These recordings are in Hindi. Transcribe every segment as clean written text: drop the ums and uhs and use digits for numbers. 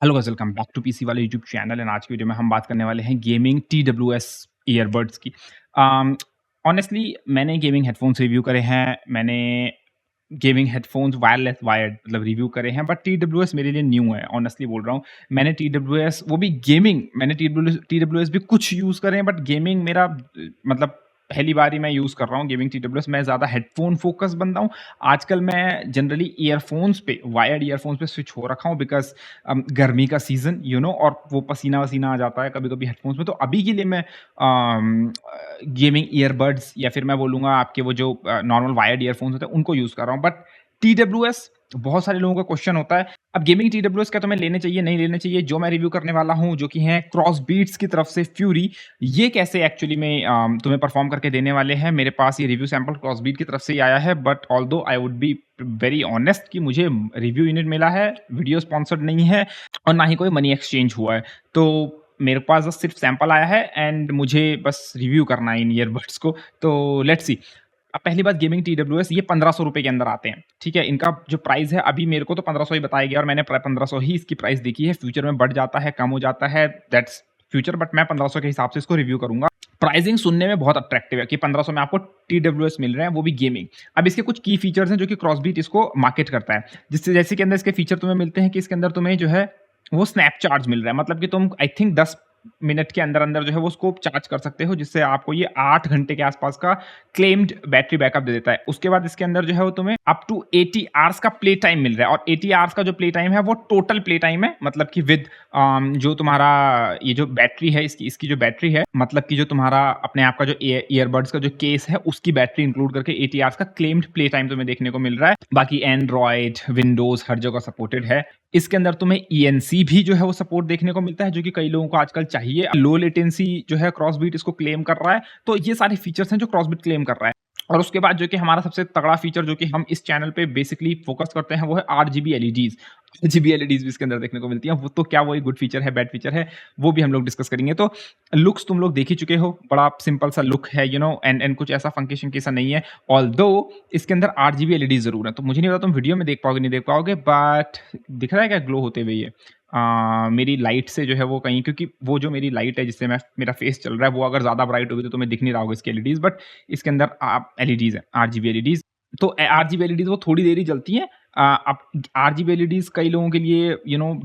Hello guys, welcome back to PC वाले यूट्यूब चैनल एंड आज की वीडियो में हम बात करने वाले हैं गेमिंग TWS ईयरबड्स की। ऑनेस्टली मैंने गेमिंग हेडफ़ोन्स रिव्यू करे हैं, मैंने गेमिंग हेडफ़ोन्स वायरलेस वायर्ड मतलब रिव्यू करे हैं, बट TWS मेरे लिए न्यू है, ऑनेस्टली बोल रहा हूँ। मैंने TWS वो भी गेमिंग मैंने TWS भी कुछ यूज़ करे हैं, बट गेमिंग मेरा मतलब पहली बार ही मैं यूज़ कर रहा हूँ गेमिंग TWS। मैं ज़्यादा हेडफ़ोन फ़ोकस बंदा हूँ। आजकल मैं जनरली ईयरफ़ोन्स पे वायर्ड ईयरफ़ोन्स पे स्विच हो रखा हूँ बिकॉज़ गर्मी का सीज़न और वो पसीना-वसीना आ जाता है कभी-कभी हेडफ़ोन्स में, तो अभी के लिए मैं गेमिंग ईयरबड्स या फिर मैं बोलूँगा आपके वो जो नॉर्मल वायर्ड ईयरफ़ोन्स होते हैं, उनको यूज़ कर रहा हूँ। बट TWS बहुत सारे लोगों का क्वेश्चन होता है, अब गेमिंग TWS क्या तुम्हें लेने चाहिए, नहीं लेने चाहिए? जो मैं रिव्यू करने वाला हूँ, जो कि हैं क्रॉसबीट्स की तरफ से फ्यूरी, ये कैसे एक्चुअली में तुम्हें परफ़ॉर्म करके देने वाले हैं। मेरे पास ये रिव्यू सैंपल क्रॉसबीट की तरफ से ही आया है, but although I would be very honest कि मुझे रिव्यू यूनिट मिला है, वीडियो स्पॉन्सर्ड नहीं है और ना ही कोई मनी एक्सचेंज हुआ है। तो मेरे पास बस सिर्फ़ सैंपल आया है एंड मुझे बस रिव्यू करना है इन ईयरबड्स को, तो लेट्स सी। अब पहली बात गेमिंग TWS ये ₹1500 के अंदर आते हैं, ठीक है? इनका जो प्राइस है अभी मेरे को तो 1500 ही बताया गया और मैंने 1500 ही इसकी प्राइस देखी है, फ्यूचर में बढ़ जाता है, कम हो जाता है, दैट्स फ्यूचर, बट मैं 1500 के हिसाब से इसको रिव्यू करूँगा। प्राइसिंग सुनने में बहुत अट्रैक्टिव है कि 1500 में आपको TWS मिल रहे हैं, वो भी गेमिंग। अब इसके कुछ की फीचर्स हैं जो कि क्रॉसबीट इसको मार्केट करता है, जिससे जैसे के अंदर इसके फीचर तुम्हें मिलते हैं कि इसके अंदर तुम्हें जो है वो स्नैप चार्ज मिल रहा है, मतलब कि तुम आई थिंक 10 मिनट के अंदर-अंदर जो है वो उसको चार्ज कर सकते हो, जिससे आपको ये 8 घंटे के आसपास का क्लेम्ड बैटरी बैकअप दे देता है। उसके बाद इसके अंदर जो है वो तुम्हें अप टू 80 आवर्स का प्ले टाइम मिल रहा है और 80 आवर्स का जो प्ले टाइम है वो टोटल प्ले टाइम है, मतलब कि विद जो तुम्हारा ये जो बैटरी है इसकी इसकी जो बैटरी है, मतलब कि जो तुम्हारा अपने आप का जो ईयरबड्स का जो केस है उसकी बैटरी इंक्लूड करके 80 आवर्स का क्लेम्ड प्ले टाइम तुम्हें देखने को मिल रहा है। बाकी एंड्रॉयड, विंडोज़ हर जगह सपोर्टेड है। इसके अंदर तुम्हें ENC भी जो है वो सपोर्ट देखने को मिलता है, जो कि कई लोगों को आजकल चाहिए। लो लेटेंसी जो है क्रॉसबीट इसको क्लेम कर रहा है, तो ये सारे फीचर्स हैं जो क्रॉसबीट क्लेम कर रहा है। और उसके बाद जो कि हमारा सबसे तगड़ा फीचर जो कि हम इस चैनल पे बेसिकली फोकस करते हैं वो है RGB एलईडीज़। RGB एलईडीज़ भी इसके अंदर देखने को मिलती हैं। वो तो क्या वो एक गुड फीचर है, बैड फीचर है, वो भी हम लोग डिस्कस करेंगे। तो लुक्स तुम लोग देख ही चुके हो, बड़ा सिंपल सा लुक है एंड कुछ ऐसा फंकी-शंकी सा नहीं है। ऑल्दो इसके अंदर RGB एलईडीज़ ज़रूर है, तो मुझे नहीं पता तुम वीडियो में देख पाओगे, नहीं देख पाओगे, बट दिख रहा है क्या ग्लो होते हुए ये? मेरी लाइट से जो है वो कहीं, क्योंकि वो जो मेरी लाइट है जिससे मेरा फेस चल रहा है वो अगर ज़्यादा ब्राइट होगी तो तुम्हें दिख नहीं रहा होगा इसकी एलईडीज़, बट इसके अंदर आप एलईडीज़ है, RGB एलईडीज़। तो RGB एलईडीज़ वो थोड़ी देर ही जलती हैं। अब RGB एलईडीज़ कई लोगों के लिए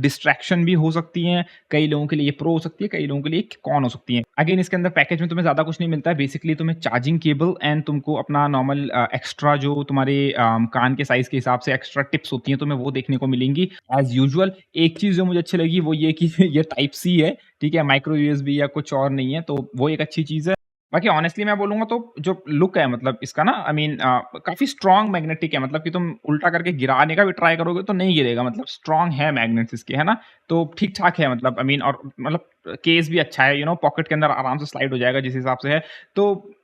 डिस्ट्रैक्शन भी हो सकती हैं, कई लोगों के लिए ये प्रो हो सकती है, कई लोगों के लिए कॉन हो सकती हैं। अगेन इसके अंदर पैकेज में तुम्हें ज़्यादा कुछ नहीं मिलता है, बेसिकली तुम्हें चार्जिंग केबल एंड तुमको अपना नॉर्मल एक्स्ट्रा जो तुम्हारे कान के साइज़ के हिसाब से एक्स्ट्रा टिप्स होती हैं, तुम्हें वो देखने को मिलेंगी। एज़ यूजुअल एक चीज़ जो मुझे अच्छी लगी वो ये कि ये टाइप सी है, ठीक है? माइक्रो यूएसबी या कुछ और नहीं है, तो वो एक अच्छी चीज़ है। बाकी ऑनेस्टली मैं बोलूँगा तो जो लुक है मतलब इसका ना आई मीन काफ़ी स्ट्रॉन्ग मैग्नेटिक है, मतलब कि तुम उल्टा करके गिराने का भी ट्राई करोगे तो नहीं गिरेगा, मतलब स्ट्रॉन्ग है मैग्नेट्स इसके, है ना? तो ठीक-ठाक है, मतलब आई मीन और मतलब केस भी अच्छा है, पॉकेट के अंदर आराम से स्लाइड हो जाएगा जिस हिसाब से है। तो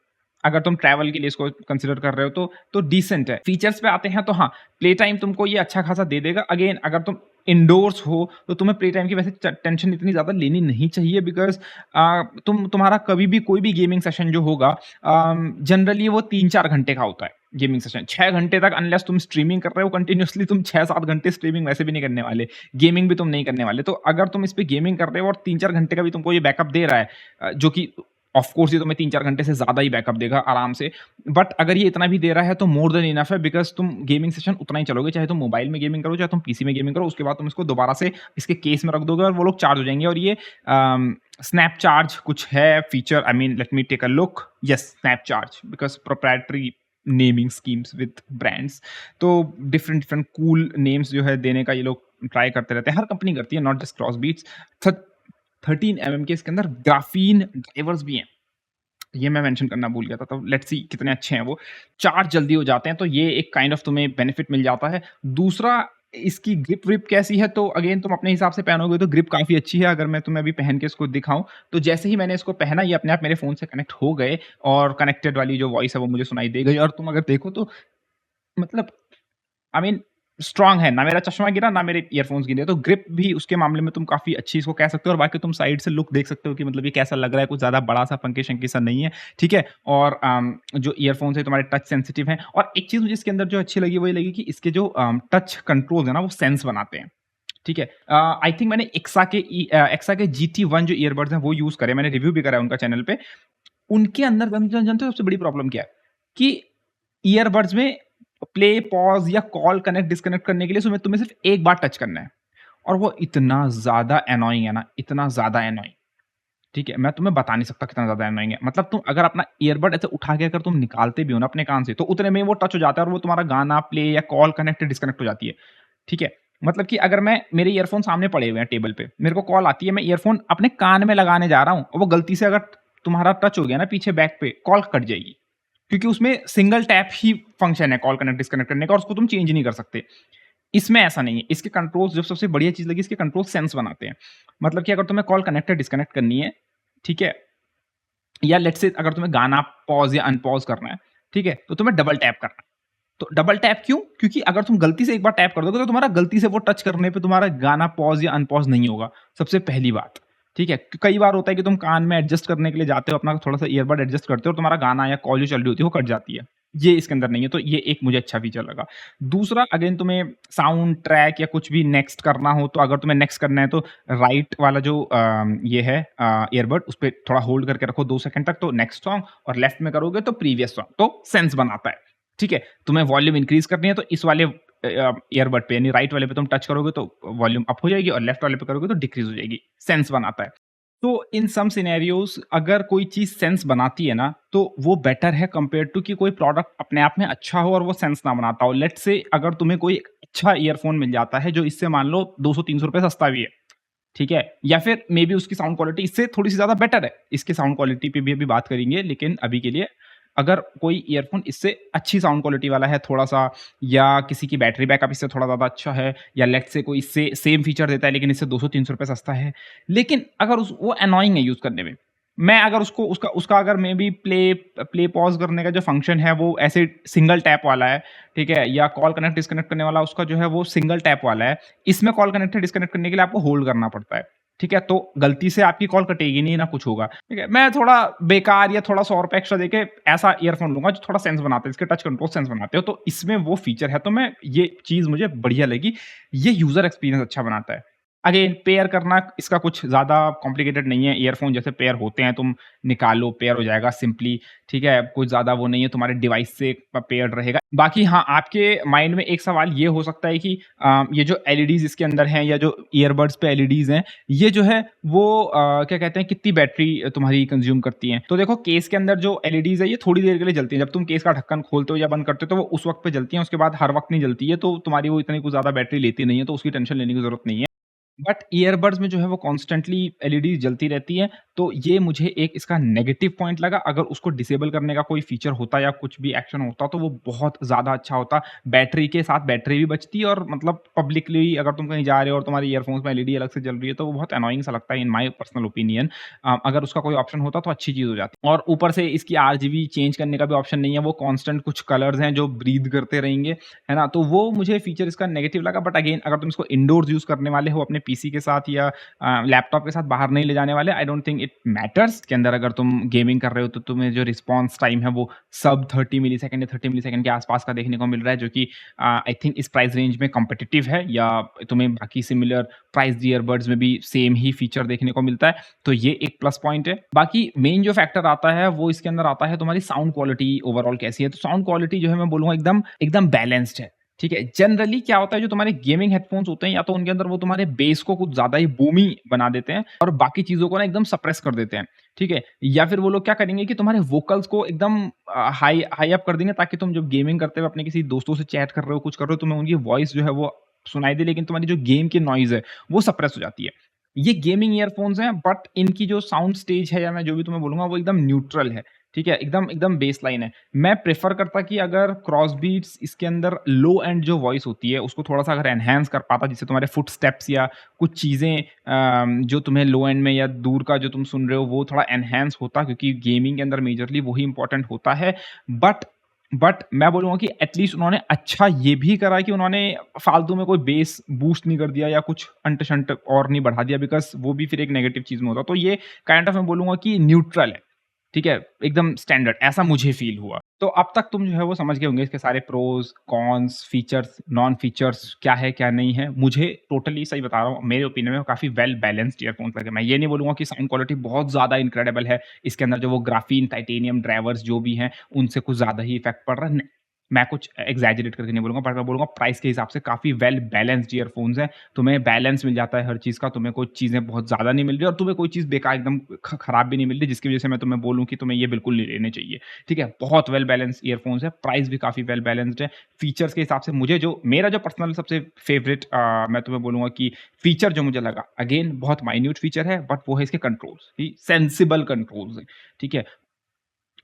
अगर तुम ट्रैवल के लिए इसको कंसीडर कर रहे हो तो डिसेंट है। फीचर्स पे आते हैं तो हाँ, प्ले टाइम तुमको ये अच्छा खासा दे देगा। अगेन अगर तुम इंडोर्स हो तो तुम्हें प्ले टाइम की वैसे टेंशन इतनी ज़्यादा लेनी नहीं चाहिए बिकॉज़ तुम्हारा कभी भी कोई भी गेमिंग सेशन जो होगा जनरली वो 3-4 घंटे का होता है गेमिंग सेशन। 6 घंटे तक अनलेस तुम स्ट्रीमिंग कर रहे हो कंटिन्यूअसली, तुम 6-7 घंटे स्ट्रीमिंग वैसे भी नहीं करने वाले, गेमिंग भी तुम नहीं करने वाले। तो अगर तुम इस पे गेमिंग कर रहे हो और 3-4 घंटे का भी तुमको ये बैकअप दे रहा है, जो कि ऑफ कोर्स ये तुम्हें 3-4 घंटे से ज़्यादा ही बैकअप देगा आराम से। बट अगर ये इतना भी दे रहा है तो मोर देन इनफ है बिकॉज़ तुम गेमिंग सेशन उतना ही चलोगे, चाहे तुम मोबाइल में गेमिंग करो, चाहे तुम पीसी में गेमिंग करो, उसके बाद तुम इसको दोबारा से इसके केस में रख दोगे और वो लोग चार्ज हो जाएँगे। और ये स्नैप चार्ज कुछ है feature, I mean let me take a look, yes snap charge because proprietary naming schemes with brands. तो डिफरेंट डिफरेंट कूल नेम्स जो है देने का ये लोग ट्राई करते रहते हैं, हर कंपनी करती है, नॉट जस्ट क्रॉसबीट्स। 13 के इसके अंदर ग्राफीन ड्राइवर्स भी हैं। ये मैं मेंशन करना भूल गया था, तो लेट्स सी कितने अच्छे हैं वो। चार्ज जल्दी हो जाते हैं, तो ये एक काइंड ऑफ तुम्हें बेनिफिट मिल जाता है। दूसरा, इसकी ग्रिप-विप कैसी है, तो अगेन तुम अपने हिसाब से पहनोगे तो ग्रिप काफ़ी अच्छी है। अगर मैं तुम्हें अभी पहन के इसको दिखाऊँ, तो जैसे ही मैंने इसको पहना ये अपने आप मेरे फ़ोन से कनेक्ट हो गए और कनेक्टेड वाली जो वॉइस है वो मुझे सुनाई दे गई और तुम अगर देखो तो मतलब आई मीन स्ट्रॉन्ग है, ना मेरा चश्मा गिरा, ना मेरे ईयरफ़ोन्स गिरे, तो ग्रिप भी उसके मामले में तुम काफ़ी अच्छी इसको कह सकते हो और बाकी तुम साइड से लुक देख सकते हो कि मतलब ये कैसा लग रहा है, कुछ ज़्यादा बड़ा-सा फंकी-शंकी सा नहीं है, ठीक है? और जो ईयरफ़ोन्स है तुम्हारे टच सेंसिटिव हैं और एक चीज़ मुझे इसके अंदर जो अच्छी लगी वो ये लगी कि इसके जो टच कंट्रोल्स है ना वो सेंस बनाते हैं। ठीक है। आई थिंक मैंने एक्सा के GT1 जो ईयरबड्स हैं वो यूज़ करे, मैंने रिव्यू भी करा है उनका चैनल पे। उनके अंदर जानते हो सबसे बड़ी प्रॉब्लम क्या है? कि ईयरबड्स में प्ले, पॉज़ या कॉल कनेक्ट डिस्कनेक्ट करने के लिए तुम्हें तुम्हें सिर्फ़ एक बार टच करना है और वो इतना ज़्यादा एनोयिंग है ना, इतना ज़्यादा एनोयिंग, ठीक है? मैं तुम्हें बता नहीं सकता कितना ज़्यादा एनोयिंग है। मतलब तुम अगर अपना ईयरबड ऐसे उठा के अगर तुम निकालते भी हो ना अपने कान से, तो उतने में ही वो टच हो जाता है और वो तुम्हारा गाना प्ले या कॉल कनेक्ट डिस्कनेक्ट हो जाती है, ठीक है? मतलब कि अगर मैं मेरे ईयरफ़ोन सामने पड़े हुए हैं टेबल पे, मेरे को कॉल आती है, मैं ईयरफ़ोन अपने कान में लगाने जा रहा हूँ और वो गलती से अगर तुम्हारा टच हो गया ना पीछे बैक पे, कॉल कट जाएगी। क्योंकि उसमें सिंगल टैप ही फंक्शन है कॉल कनेक्ट डिस्कनेक्ट करने का और उसको तुम चेंज नहीं कर सकते। इसमें ऐसा नहीं है। इसके कंट्रोल्स जो सबसे बढ़िया चीज़ लगी, इसके कंट्रोल सेंस बनाते हैं। मतलब कि अगर तुम्हें कॉल कनेक्ट या डिस्कनेक्ट करनी है, ठीक है? या लेट्स से अगर तुम्हें गाना पॉज़ या अनपॉज़ करना है, ठीक है? तो तुम्हें डबल टैप करना है। तो डबल टैप क्यों? क्योंकि अगर तुम गलती से एक बार टैप कर दोगे तो तुम्हारा गलती से वो टच करने पे तुम्हारा गाना पॉज़ या अनपॉज़ नहीं होगा, सबसे पहली बात, ठीक है? कई बार होता है कि तुम कान में एडजस्ट करने के लिए जाते हो, अपना थोड़ा-सा ईयरबड एडजस्ट करते हो और तुम्हारा गाना या कॉल जो चल रही होती है वो कट जाती है। ये इसके अंदर नहीं है, तो ये एक मुझे अच्छा फीचर लगा। दूसरा अगेन तुम्हें साउंड ट्रैक या कुछ भी नेक्स्ट करना हो, तो अगर तुम्हें नेक्स्ट करना है तो राइट वाला जो ये है ईयरबड उसपे थोड़ा होल्ड करके रखो 2 सेकंड तक तो नेक्स्ट सॉन्ग और लेफ्ट में करोगे तो प्रीवियस सॉन्ग, तो सेंस बनाता है। ठीक है? तुम्हें वॉल्यूम इंक्रीज़ करनी है तो इस वाले ईयरबड पे यानी राइट वाले पे तुम टच करोगे तो वॉल्यूम अप हो जाएगी और लेफ्ट वाले पे करोगे तो डिक्रीज़ हो जाएगी। सेंस बनाता है। तो इन सम सिनेरियोज़ अगर कोई चीज़ सेंस बनाती है ना, तो वो बेटर है कंपेयर्ड टू कि कोई प्रोडक्ट अपने आप में अच्छा हो और वो सेंस ना बनाता हो। लेट्स से अगर तुम्हें कोई एक अच्छा ईयरफ़ोन मिल जाता है जो इससे मान लो ₹200-300 सस्ता भी है। ठीक है? या फिर मेबी उसकी साउंड क्वालिटी इससे थोड़ी-सी ज़्यादा बेटर है। इसकी साउंड क्वालिटी पे भी अभी बात करेंगे, लेकिन अभी के लिए अगर कोई ईयरफ़ोन इससे अच्छी साउंड क्वालिटी वाला है थोड़ा-सा या किसी की बैटरी बैकअप इससे थोड़ा ज़्यादा अच्छा है या लेट्स से कोई इससे सेम फीचर देता है लेकिन इससे ₹200-300 सस्ता है। लेकिन अगर उस वो एनोयिंग है यूज़ करने में। मैं अगर उसको उसका उसका अगर मेबी प्ले पॉज़ करने का जो फ़ंक्शन है वो ऐसे सिंगल टैप वाला है, ठीक है? या कॉल कनेक्ट डिस्कनेक्ट करने वाला उसका जो है वो सिंगल टैप वाला है। इसमें कॉल कनेक्ट या डिस्कनेक्ट करने के लिए आपको होल्ड करना पड़ता है। ठीक है? तो गलती से आपकी कॉल कटेगी नहीं, ना कुछ होगा। ठीक है? मैं थोड़ा बेकार या थोड़ा ₹100 एक्स्ट्रा देके ऐसा ईयरफ़ोन लूँगा जो थोड़ा सेंस बनाता है, इसके टच कंट्रोल सेंस बनाते हो, तो इसमें वो फीचर है, तो मैं ये चीज़ मुझे बढ़िया लगी। ये यूज़र एक्सपीरियंस अच्छा बनाता है। अगेन पेयर करना इसका कुछ ज़्यादा कॉम्प्लिकेटेड नहीं है, ईयरफ़ोन जैसे पेयर होते हैं, तुम निकालो पेयर हो जाएगा सिंपली, ठीक है? कुछ ज़्यादा वो नहीं है, तुम्हारे डिवाइस से पेयर्ड रहेगा। बाकी हाँ, आपके माइंड में एक सवाल ये हो सकता है कि ये जो एलईडीज़ इसके अंदर हैं या जो ईयरबड्स पे एलईडीज़ हैं, ये जो है वो क्या कहते हैं कितनी बैटरी तुम्हारी कंज़्यूम करती हैं? तो देखो केस के अंदर जो एलईडीज़ है ये थोड़ी देर के लिए जलती हैं। जब तुम केस का ढक्कन खोलते हो या बंद करते हो तो वो उस वक़्त पे जलती हैं, उसके बाद हर वक़्त नहीं जलती है, तो तुम्हारी वो इतनी कुछ ज़्यादा बैटरी लेती नहीं है, तो उसकी टेंशन लेने की ज़रूरत नहीं है। बट ईयरबड्स में जो है वो कॉन्स्टेंटली एलईडी जलती रहती है, तो ये मुझे एक इसका नेगेटिव पॉइंट लगा। अगर उसको डिसेबल करने का कोई फीचर होता या कुछ भी एक्शन होता तो वो बहुत ज़्यादा अच्छा होता। बैटरी के साथ बैटरी भी बचती और मतलब पब्लिकली अगर तुम कहीं जा रहे हो और तुम्हारे ईयरफ़ोन्स में एलईडी अलग से जल रही है तो वो बहुत एनोयिंग सा लगता है इन माय पर्सनल ओपिनियन। अगर उसका कोई ऑप्शन होता तो अच्छी चीज़ हो जाती। और ऊपर से इसकी आरजीबी चेंज करने का भी ऑप्शन नहीं है, वो कांस्टेंट कुछ कलर्स हैं जो ब्रीथ करते रहेंगे, है ना? तो वो मुझे फीचर इसका नेगेटिव लगा बट अगेन अगर तुम इसको इंडोर्स यूज़ करने वाले हो अपने पीसी के साथ या लैपटॉप के साथ बाहर नहीं ले जाने वाले, I don't think it matters. के अंदर अगर तुम गेमिंग कर रहे हो तो तुम्हें जो रिस्पॉन्स टाइम है वो सब 30 मिलीसेकंड या 30 मिलीसेकंड के आसपास का देखने को मिल रहा है जो कि आई थिंक इस प्राइस रेंज में कॉम्पिटिटिव है या तुम्हें बाकी सिमिलर प्राइस्ड ईयरबड्स में भी सेम ही फीचर देखने को मिलता है, तो ये एक प्लस पॉइंट है। बाकी मेन जो फैक्टर आता है वो इसके अंदर आता है तुम्हारी साउंड क्वालिटी ओवरऑल कैसी है। तो साउंड क्वालिटी जो है मैं बोलूँगा एकदम एकदम बैलेंस्ड है। ठीक है? जनरली क्या होता है जो तुम्हारे गेमिंग हेडफ़ोन्स होते हैं या तो उनके अंदर वो तुम्हारे बेस को कुछ ज़्यादा ही बूमी बना देते हैं और बाकी चीज़ों को ना एकदम सप्रेस कर देते हैं। ठीक है? या फिर वो लोग क्या करेंगे कि तुम्हारे वोकल्स को एकदम हाई हाई अप कर देंगे ताकि तुम जब गेमिंग करते हुए अपने किसी दोस्तों से चैट कर रहे हो, कुछ कर रहे हो, तुम्हें उनकी वॉइस जो है वो सुनाई दे लेकिन तुम्हारी जो गेम की नॉइज़ है, वो सप्रेस हो जाती है। ये गेमिंग ईयरफ़ोन्स हैं बट इनकी जो साउंड स्टेज है या मैं जो भी तुम्हें बोलूँगा वो एकदम न्यूट्रल है। ठीक है? एकदम एकदम बेसलाइन है। मैं प्रेफ़र करता कि अगर क्रॉस बीट्स इसके अंदर लो एंड जो वॉइस होती है उसको थोड़ा-सा अगर एनहांस कर पाता जिससे तुम्हारे फुटस्टेप्स या कुछ चीज़ें जो तुम्हें लो एंड में या दूर का जो तुम सुन रहे हो वो थोड़ा एनहांस होता क्योंकि गेमिंग के अंदर मेजरली वही इम्पोर्टेंट होता है। बट बट मैं बोलूँगा कि एटलीस्ट उन्होंने अच्छा ये भी करा कि उन्होंने फालतू में कोई बेस बूस्ट नहीं कर दिया या कुछ अंट-शंट और नहीं बढ़ा दिया बिकॉज़ वो भी फिर एक नेगेटिव चीज़ में होता। तो ये काइंड ऑफ मैं बोलूँगा कि न्यूट्रल है। ठीक है? एकदम स्टैंडर्ड ऐसा मुझे फ़ील हुआ। तो अब तक तुम जो है वो समझ गए होंगे इसके सारे pros, cons, features, non features क्या है, क्या नहीं है। मुझे टोटली सही बता रहा हूँ, मेरे ओपिनियन में वो काफ़ी वेल बैलेंस्ड ईयरफ़ोन्स लगे। मैं ये नहीं बोलूँगा कि साउंड क्वालिटी बहुत ज़्यादा इनक्रेडिबल है। इसके अंदर जो वो ग्राफ़ीन, टाइटेनियम ड्राइवर्स जो भी हैं, उनसे कुछ ज़्यादा ही इफ़ेक्ट पड़ रहा है। मैं कुछ एक्ज़ैजरेट करके नहीं बोलूँगा, बट मैं बोलूँगा प्राइस के हिसाब से काफ़ी वेल बैलेंस्ड ईयरफ़ोन्स हैं। तुम्हें बैलेंस मिल जाता है हर चीज़ का, तुम्हें कोई चीज़ें बहुत ज़्यादा नहीं मिल रही और तुम्हें कोई चीज़ बेकार एकदम खराब भी नहीं मिल रही, जिसकी वज़ह से मैं तुम्हें बोलूँ कि तुम्हें ये बिल्कुल नहीं लेने चाहिए। ठीक है? बहुत वेल बैलेंस्ड ईयरफ़ोन्स है, प्राइस भी काफ़ी वेल बैलेंस्ड है। फीचर्स के हिसाब से मुझे जो मेरा जो पर्सनल सबसे फ़ेवरेट मैं तुम्हें बोलूँगा कि फीचर जो मुझे लगा, अगेन बहुत माइन्यूट फीचर है, बट वो है इसके कंट्रोल्स, कि सेंसिबल कंट्रोल्स हैं। ठीक है?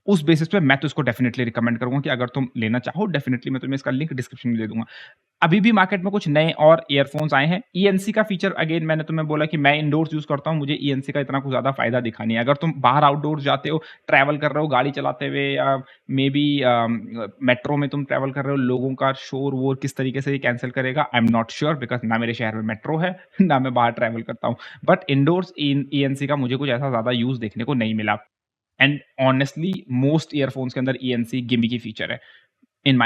उस बेसिस पे मैं तो इसको डेफिनिटली रिकमेंड करूँगा कि अगर तुम लेना चाहो, डेफिनिटली मैं तुम्हें इसका लिंक डिस्क्रिप्शन में दे दूँगा। अभी भी मार्केट में कुछ नए और ईयरफ़ोन्स आए हैं। ईएनसी का फीचर अगेन मैंने तुम्हें बोला कि मैं इंडोर्स यूज़ करता हूँ, मुझे ईएनसी का इतना कुछ ज़्यादा फ़ायदा दिखा नहीं है। अगर तुम बाहर आउटडोर्स जाते हो, ट्रैवल कर रहे हो गाड़ी चलाते हुए या मेबी मेट्रो में तुम ट्रैवल कर रहे हो, लोगों का शोर-वोर किस तरीके से ये कैंसल करेगा, I am not sure because ना मेरे शहर में मेट्रो है, ना मैं बाहर ट्रैवल करता हूँ। बट इंडोर्स इन ईएनसी का मुझे कुछ ऐसा ज़्यादा यूज़ देखने को नहीं मिला। एंड ऑनेस्टली मोस्ट ईयरफ़ोन्स के अंदर ईएनसी गिमिकी फीचर है, इन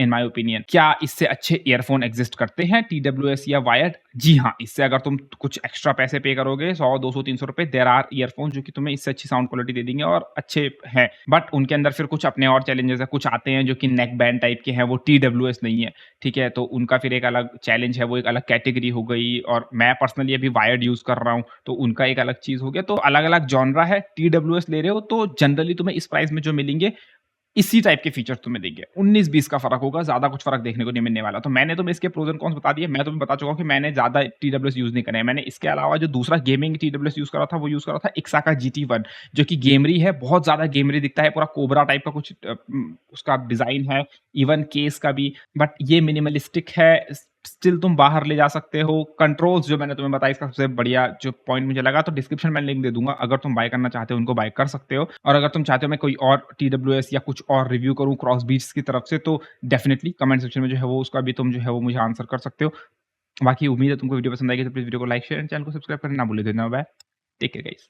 माय ओपिनियन। क्या इससे अच्छे ईयरफ़ोन एक्ज़िस्ट करते हैं टीडब्ल्यूएस या वायर्ड? जी हाँ, इससे अगर तुम कुछ एक्स्ट्रा पैसे पे करोगे 100, 200, 300 रुपए, देयर आर ईयरफ़ोन्स जो कि तुम्हें इससे अच्छी साउंड क्वालिटी दे देंगे और अच्छे हैं। बट उनके अंदर फिर कुछ अपने और चैलेंजेज़ हैं, कुछ आते हैं जो कि नेक बैंड टाइप के हैं, वो टीडब्ल्यूएस नहीं है, ठीक है? तो उनका फिर एक अलग चैलेंज है, वो एक अलग कैटेगरी हो गई और मैं पर्सनली अभी वायर्ड यूज़ कर रहा हूँ, तो उनका एक अलग चीज़ हो गया। तो अलग-अलग जॉनरा है, टीडब्ल्यूएस ले रहे हो तो जनरली तुम्हें इस प्राइस में जो मिलेंगे इसी टाइप के फीचर्स तुम्हें देंगे। 19-20 का फ़र्क होगा, ज़्यादा कुछ फ़र्क देखने को नहीं मिलने वाला। तो मैंने तुम्हें इसके प्रोज़ एंड कॉन्स बता दिए। मैं तुम्हें बता चुका हूँ कि मैंने ज़्यादा टीडब्ल्यूएस यूज़ नहीं करे हैं। मैंने इसके अलावा जो दूसरा गेमिंग टीडब्ल्यूएस यूज़ करा था, वो यूज़ करा था इक्साका जीटी-1 जो कि गेमरी है, बहुत ज़्यादा गेमरी दिखता है, पूरा कोबरा टाइप का कुछ उसका डिज़ाइन है, इवन केस का भी। बट ये मिनिमलिस्टिक है, स्टिल तुम बाहर ले जा सकते हो। कंट्रोल्स जो मैंने तुम्हें बताया इसका सबसे बढ़िया जो पॉइंट मुझे लगा, तो डिस्क्रिप्शन में लिंक दे दूँगा। अगर तुम बाय करना चाहते हो, उनको बाय कर सकते हो और अगर तुम चाहते हो मैं कोई और टीडब्ल्यूएस या कुछ और रिव्यू करूँ क्रॉसबीट्स की तरफ से, तो डेफिनिटली कमेंट सेक्शन में जो है वो उसका भी तुम जो है वो मुझे आंसर कर सकते हो। बाकी उम्मीद है तुमको वीडियो पसंद आएगी, तो प्लीज़ वीडियो को लाइक, शेयर एंड चैनल को सब्सक्राइब करना ना भूलें। धन्यवाद। Take care guys.